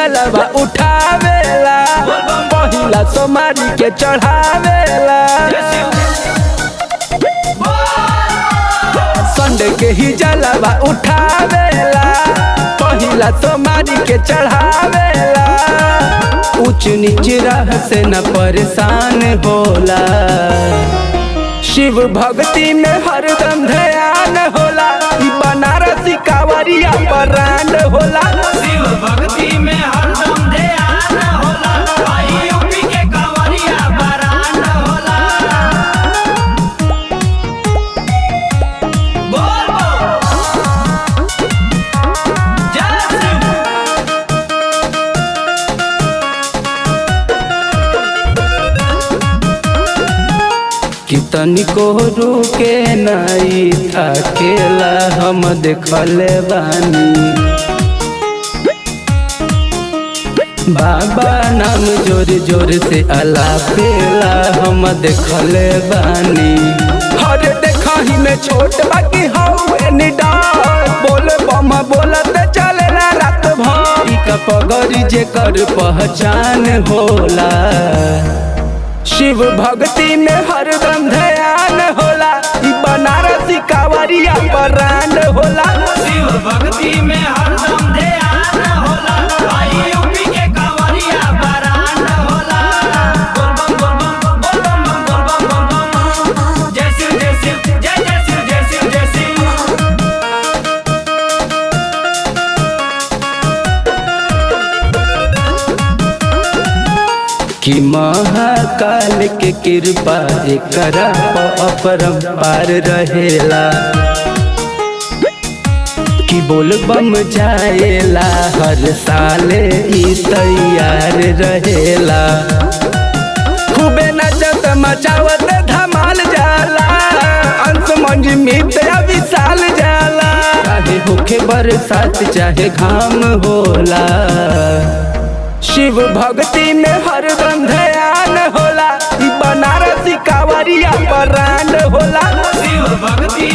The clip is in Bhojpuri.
जलवा उठावेला, पहिला सोमारी के चढ़ावेला। संडे के ही जलवा उठावेला, पहिला सोमारी के चढ़ावेला। ऊंच नीच राह से न परेशान होला, शिव भक्ति में हरदम ध्यान होला। बनारसी कांवरिया परान होला, शिव भक्ति में हरदम ध्यान होला। यूपी के कांवरिया परान होला। बोल जय शिव। कितनी को रुके नहीं थकेला, हम देखले बानी। बाबा नाम जोर जोर से अलापेला, हम देखले बानी। हर देखही में छोट बाकी हवे निडार, बोल बम बोलत चलेला रात भर। ई का पगड़ी जेकर पहचान होला, शिव भक्ति में हरदम ध्यान होला। बनारसी कांवरिया परान होला, शिव भक्ति में हरदम ध्यान होला। यूपी के कांवरिया परान होला। बोल बम बोल बम बोल बम बोल बम बोल बम। जय शिव जय शिव जय जय शिव जय शिव जय शिव। कि महाकाल के कृपा एकरा अपरंपार रहेला। कि बोल बम जाएला हर साले ई तैयार रहेला। खूबे नचत मचावत धमाल जाला, अंश मंज मित विशाल जाला। चाहे होखे बरसात चाहे घाम होला, शिव भक्ति में हरदम ध्यान होला। बनारसी कांवरिया परान होला, शिव भक्ति